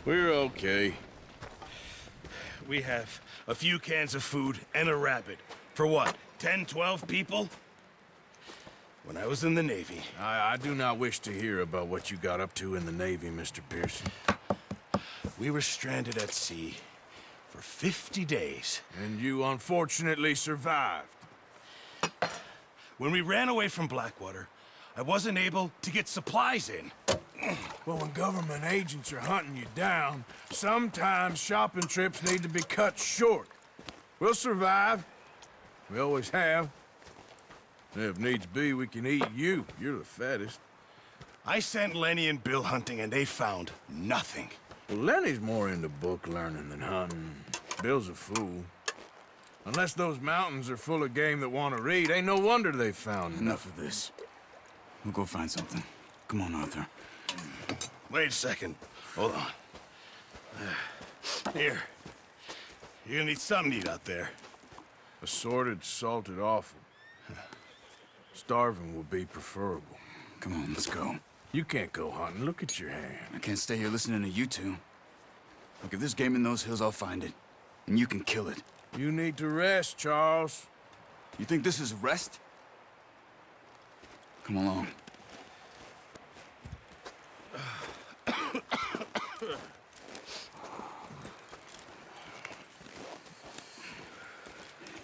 We're okay. We have a few cans of food and a rabbit. For what, 10, 12 people? When I was in the Navy... I do not wish to hear about what you got up to in the Navy, Mr. Pearson. We were stranded at sea for 50 days. And you unfortunately survived. When we ran away from Blackwater, I wasn't able to get supplies in. Well, when government agents are hunting you down, sometimes shopping trips need to be cut short. We'll survive. We always have. If needs be, we can eat you. You're the fattest. I sent Lenny and Bill hunting, and they found nothing. Well, Lenny's more into book learning than hunting. Bill's a fool. Unless those mountains are full of game that want to read, ain't no wonder they found Enough of this. We'll go find something. Come on, Arthur. Wait a second. Hold on. Here. You're gonna need something to eat out there. Assorted, salted offal. Starving would be preferable. Come on, let's go. You can't go hunting. Look at your hand. I can't stay here listening to you two. Look, if there's game in those hills, I'll find it. And you can kill it. You need to rest, Charles. You think this is rest? Come along.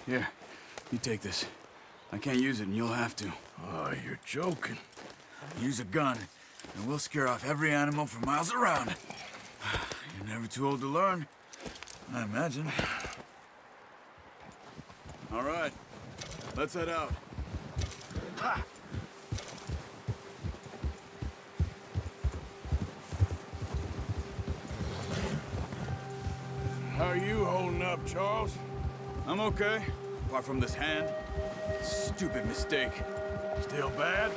Here, you take this. I can't use it, and you'll have to. Oh, you're joking. Use a gun, and we'll scare off every animal for miles around. You're never too old to learn, I imagine. All right, let's head out. Ha! How are you holding up, Charles? I'm okay, apart from this hand. Stupid mistake. Still bad?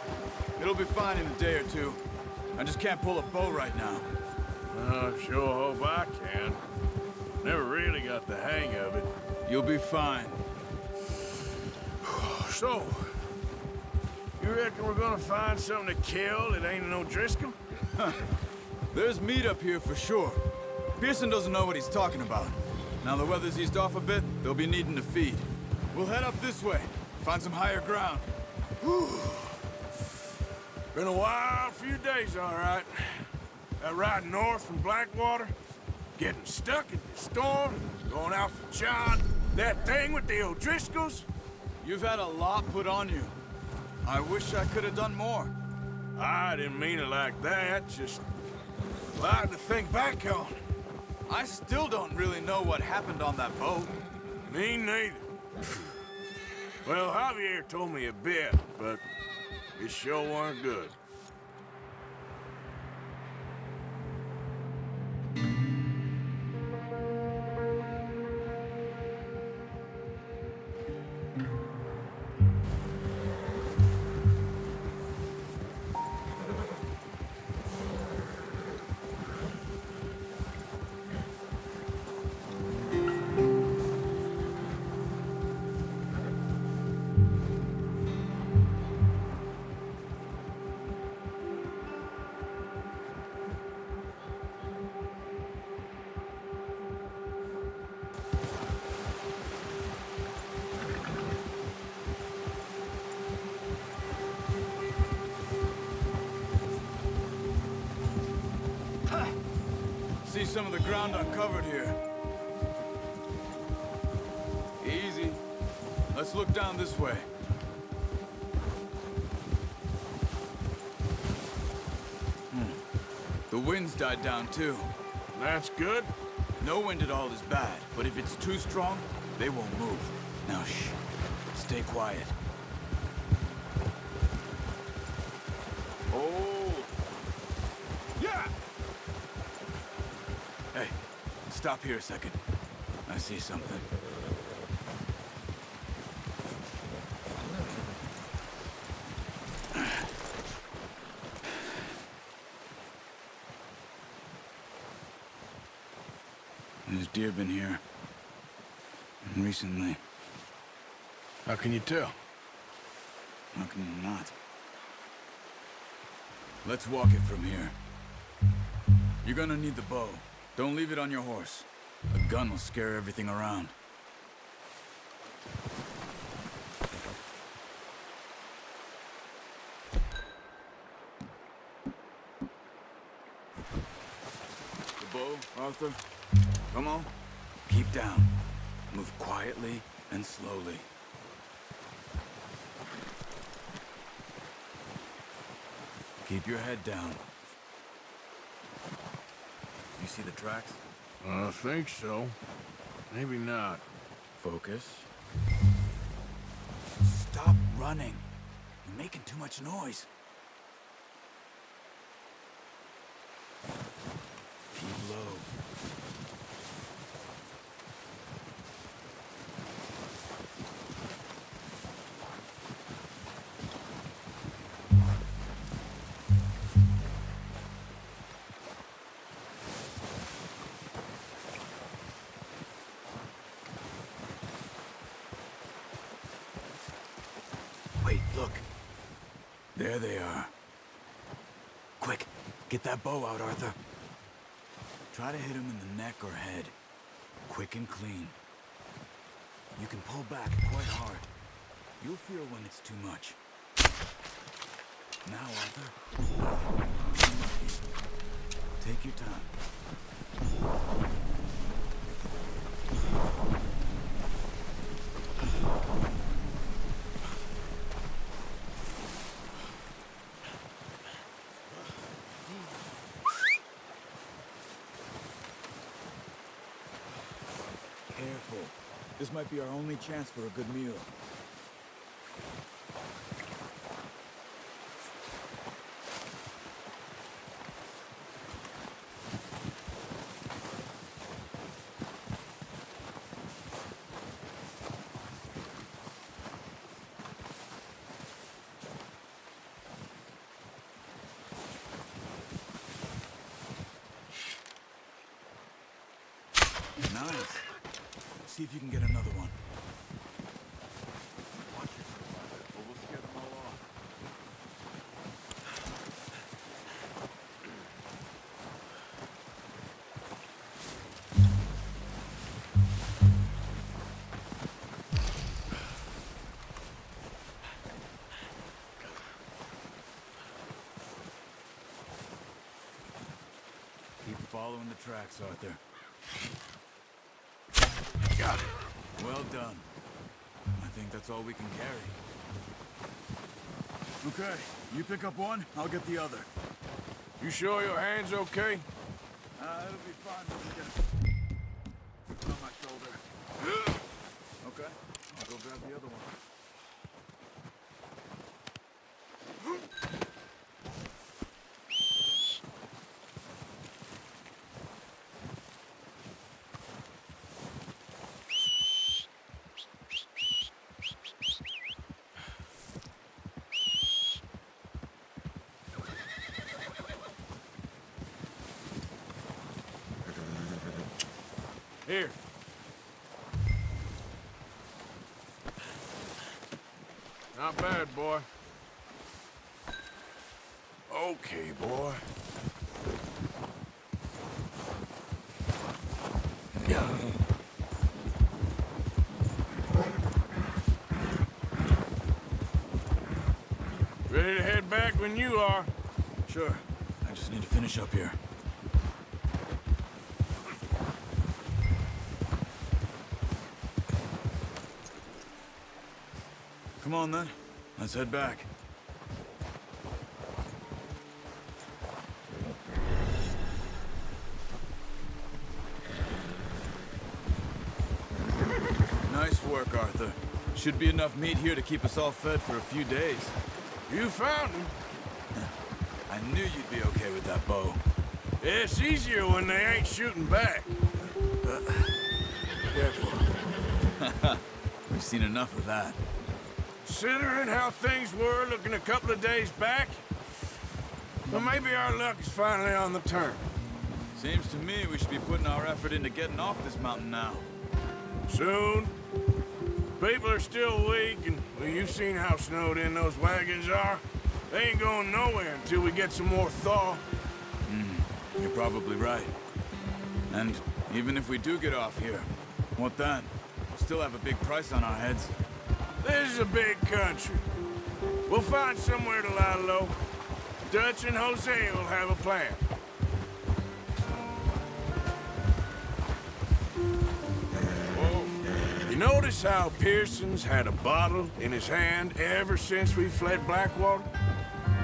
It'll be fine in a day or two. I just can't pull a bow right now. I sure hope I can. Never really got the hang of it. You'll be fine. So, you reckon we're gonna find something to kill that ain't no Driscoll? There's meat up here for sure. Pearson doesn't know what he's talking about. Now the weather's eased off a bit, they'll be needing to feed. We'll head up this way, find some higher ground. Been a wild few days, all right. That ride north from Blackwater, getting stuck in the storm, going out for John, that thing with the O'Driscolls. You've had a lot put on you. I wish I could have done more. I didn't mean it like that, just a lot to think back on. I still don't really know what happened on that boat. Me neither. Well, Javier told me a bit, but it sure weren't good. See some of the ground uncovered here. Easy. Let's look down this way. The wind's died down too. That's good. No wind at all is bad, but if it's too strong, they won't move. Now shh. Stay quiet. Oh! Yeah! Hey, stop here a second. I see something. There's deer been here. Recently. How can you tell? How can you not? Let's walk it from here. You're gonna need the bow. Don't leave it on your horse. A gun will scare everything around. The bow, Arthur. Come on. Keep down. Move quietly and slowly. Keep your head down. You see the tracks? I think so. Maybe not. Focus. Stop running. You're making too much noise. Keep low. Wait, look. There they are. Quick, get that bow out, Arthur. Try to hit him in the neck or head. Quick and clean. You can pull back quite hard. You'll feel when it's too much. Now, Arthur. Take your time. Careful. This might be our only chance for a good meal. Nice. See if you can get another one. Watch yourself, or we'll scare them all off. Keep following the tracks, Arthur. Got it. Well done. I think that's all we can carry. Okay, you pick up one, I'll get the other. You sure your hand's okay? It'll be fine when we get it on my shoulder. Okay, I'll go grab the other one. Here. Not bad, boy. Okay, boy. Ready to head back when you are. Sure. I just need to finish up here. Come on, then. Let's head back. Nice work, Arthur. Should be enough meat here to keep us all fed for a few days. You found him. I knew you'd be okay with that bow. It's easier when they ain't shooting back. Careful. We've seen enough of that. Considering how things were looking a couple of days back, well, maybe our luck is finally on the turn. Seems to me we should be putting our effort into getting off this mountain now. Soon. People are still weak, and well, you've seen how snowed in those wagons are. They ain't going nowhere until we get some more thaw. You're probably right. And even if we do get off here, what then? We'll still have a big price on our heads. This is a big country. We'll find somewhere to lie low. Dutch and Jose will have a plan. Whoa. You notice how Pearson's had a bottle in his hand ever since we fled Blackwater?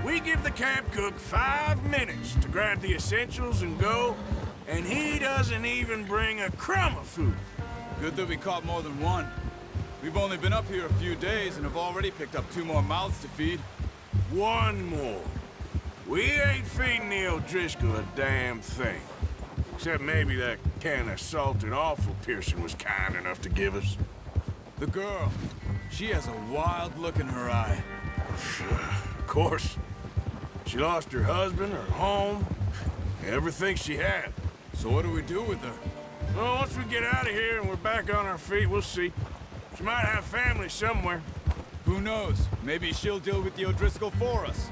We give the camp cook 5 minutes to grab the essentials and go, and he doesn't even bring a crumb of food. Good that we caught more than one. We've only been up here a few days and have already picked up 2 more mouths to feed. One more. We ain't feeding the O'Driscoll a damn thing. Except maybe that can of salted offal Pearson was kind enough to give us. The girl, she has a wild look in her eye. Of course. She lost her husband, her home, everything she had. So what do we do with her? Well, once we get out of here and we're back on our feet, we'll see. She might have family somewhere. Who knows? Maybe she'll deal with the O'Driscoll for us.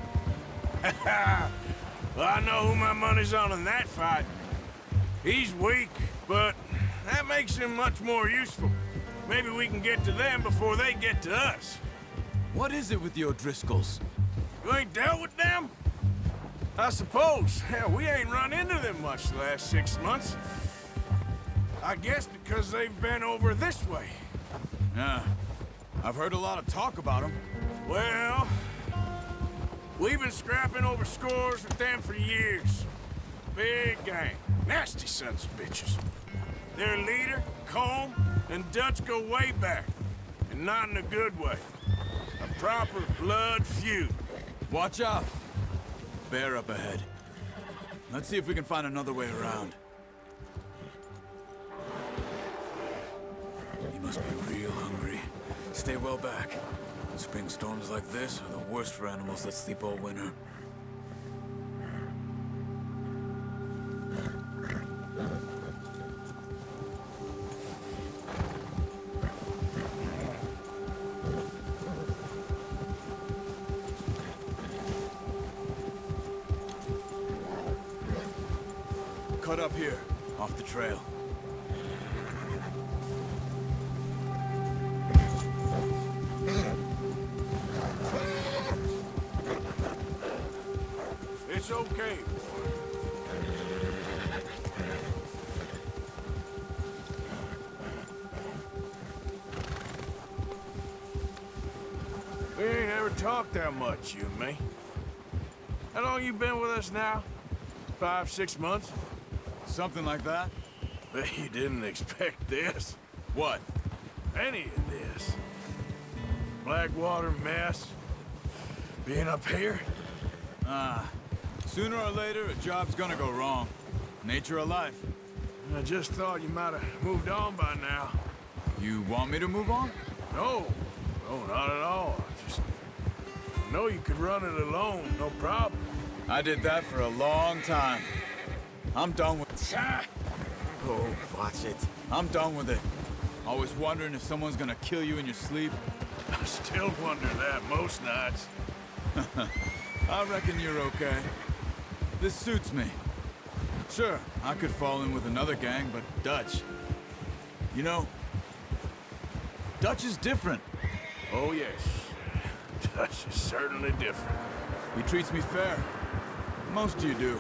Well, I know who my money's on in that fight. He's weak, but that makes him much more useful. Maybe we can get to them before they get to us. What is it with the O'Driscolls? You ain't dealt with them? I suppose. Hell, we ain't run into them much the last 6 months. I guess because they've been over this way. Yeah. I've heard a lot of talk about them. Well, we've been scrapping over scores with them for years. Big gang. Nasty sons of bitches. Their leader, Colm, and Dutch go way back. And not in a good way. A proper blood feud. Watch out. Bear up ahead. Let's see if we can find another way around. You must be real hungry. Stay well back. Spring storms like this are the worst for animals that sleep all winter. Cut up here, off the trail. It's okay, boy. We ain't ever talked that much, you and me. How long you been with us now? 5, 6 months? Something like that? Bet you didn't expect this. What? Any of this. Blackwater mess. Being up here. Sooner or later, a job's gonna go wrong. Nature of life. I just thought you might have moved on by now. You want me to move on? No. No, not at all. I just know you could run it alone, no problem. I did that for a long time. I'm done with it. Oh, watch it. I'm done with it. Always wondering if someone's gonna kill you in your sleep. I still wonder that most nights. I reckon you're okay. This suits me. Sure, I could fall in with another gang, but Dutch... You know, Dutch is different. Oh, yes. Dutch is certainly different. He treats me fair. Most of you do.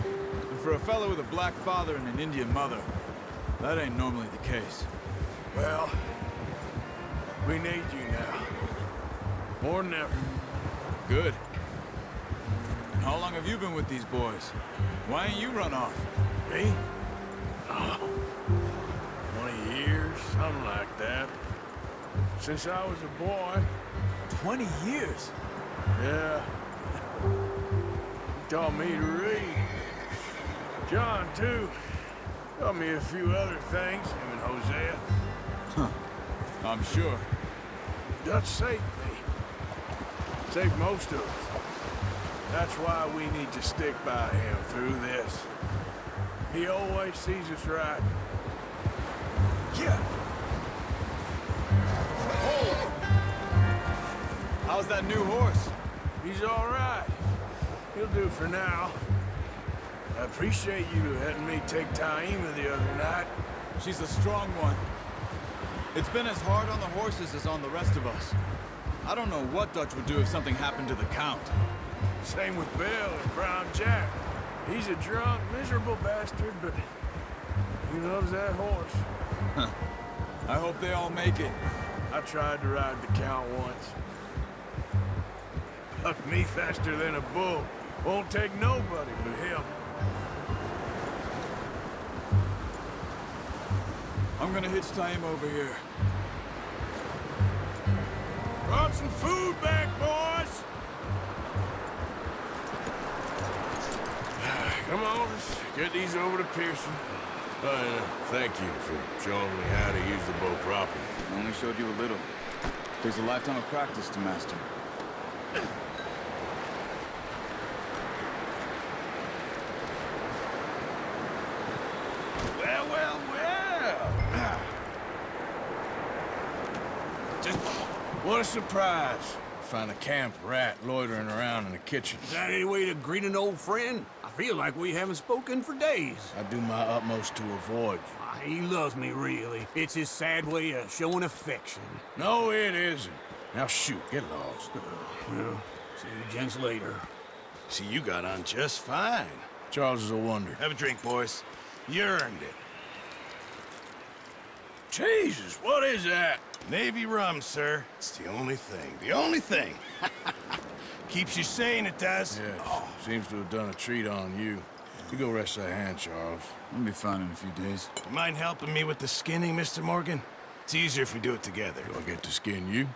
And for a fellow with a black father and an Indian mother, that ain't normally the case. Well, we need you now. More than ever. Good. And how long have you been with these boys? Why ain't you run off? Me? Oh, 20 years, something like that. Since I was a boy. 20 years? Yeah. He taught me to read. John, too. Taught me a few other things, him and Hosea. Huh. I'm sure. Dutch saved me. Saved most of us. That's why we need to stick by him through this. He always sees us right. Yeah. Oh! How's that new horse? He's all right. He'll do for now. I appreciate you letting me take Taima the other night. She's a strong one. It's been as hard on the horses as on the rest of us. I don't know what Dutch would do if something happened to the Count. Same with Bill and Brown Jack. He's a drunk, miserable bastard, but he loves that horse. I hope they all make it. I tried to ride the Count once. Bucked me faster than a bull. Won't take nobody but him. I'm gonna hitch Taima over here. Brought some food back, boys! Come on, let's get these over to Pearson. Thank you for showing me how to use the bow properly. I only showed you a little. Takes a lifetime of practice to master. Well, well, well. Just What a surprise. Find a camp rat loitering around in the kitchen. Is that any way to greet an old friend? I feel like we haven't spoken for days. I do my utmost to avoid you. He loves me, really. It's his sad way of showing affection. No, it isn't. Now shoot, get lost. Well, see you gents later. see, you got on just fine. Charles is a wonder. Have a drink, boys. You earned it. Jesus, what is that? Navy rum, sir. It's the only thing. The only thing. Keeps you sane, it does. Yes, seems to have done a treat on you. You go rest that hand, Charles. I'll be fine in a few days. You mind helping me with the skinning, Mr. Morgan? It's easier if we do it together. Do I get to skin you?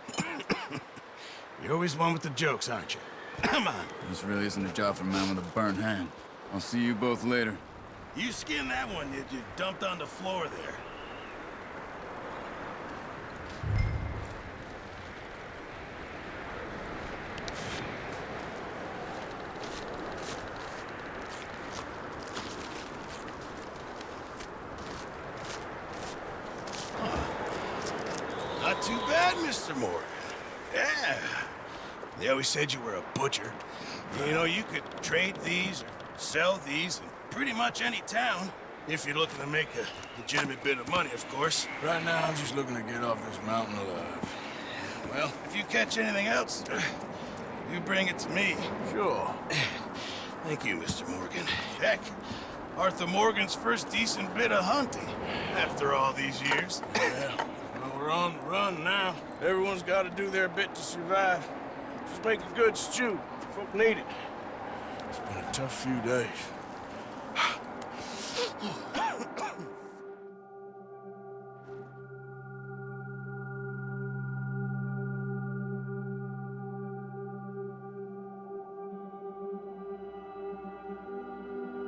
You're always one with the jokes, aren't you? Come on. This really isn't a job for a man with a burnt hand. I'll see you both later. You skinned that one that you dumped on the floor there. Not too bad, Mr. Morgan. Yeah. They always said you were a butcher. You know, you could trade these or sell these in pretty much any town. If you're looking to make a legitimate bit of money, of course. Right now, I'm just looking to get off this mountain alive. Well, if you catch anything else, you bring it to me. Sure. Thank you, Mr. Morgan. Heck, Arthur Morgan's first decent bit of hunting after all these years. Yeah. Well, we're on the run now. Everyone's got to do their bit to survive. Just make a good stew. Folk need it. It's been a tough few days.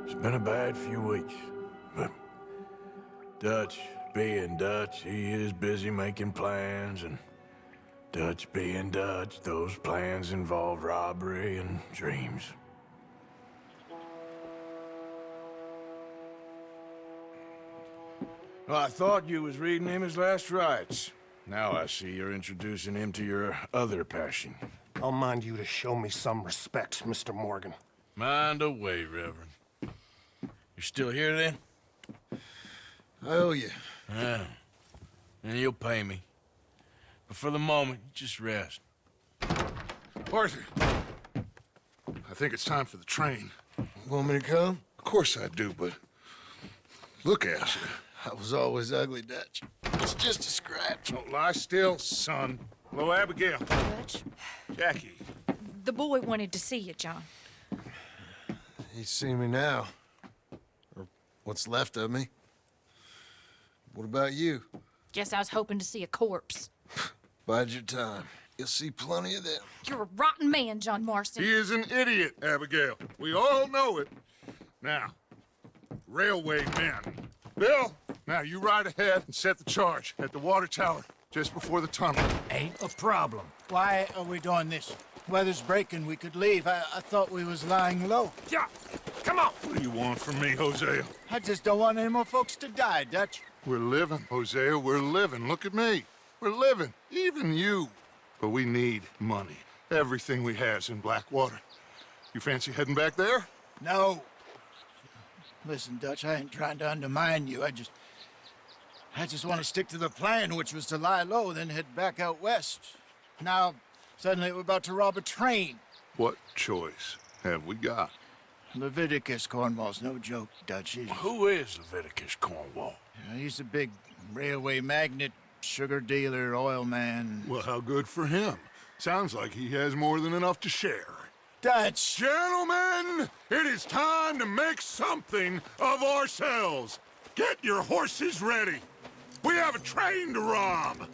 It's been a bad few weeks, but Dutch being Dutch, he is busy making plans, and Dutch being Dutch, those plans involve robbery and dreams. Well, I thought you was reading him his last rites. Now I see you're introducing him to your other passion. I'll mind you to show me some respect, Mr. Morgan. Mind away, Reverend. You're still here, then? I owe you. Yeah. And you'll pay me. But for the moment, just rest. Arthur, I think it's time for the train. Want me to come? Of course I do, but look at you. I was always ugly, Dutch. It's just a scratch. Don't lie still, son. Hello, Abigail. Dutch, Jackie. the boy wanted to see you, John. He's seen me now. Or what's left of me. What about you? Guess I was hoping to see a corpse. Bide your time. You'll see plenty of them. You're a rotten man, John Marston. He is an idiot, Abigail. We all know it. Now, railway men. Bill, now you ride ahead and set the charge at the water tower just before the tunnel. Ain't a problem. Why are we doing this? Weather's breaking, we could leave. I thought we was lying low. Yeah, come on. What do you want from me, Hosea? I just don't want any more folks to die, Dutch. We're living, Hosea, we're living. Look at me. We're living, even you. But we need money. Everything we has in Blackwater. You fancy heading back there? No. Listen, Dutch, I ain't trying to undermine you. I just want to stick to the plan, which was to lie low, then head back out west. Now, suddenly we're about to rob a train. What choice have we got? Leviticus Cornwall's no joke, Dutch. Who is Leviticus Cornwall? He's a big railway magnate, sugar dealer, oil man. Well, how good for him. Sounds like he has more than enough to share. Dutch! Gentlemen, it is time to make something of ourselves. Get your horses ready. We have a train to rob.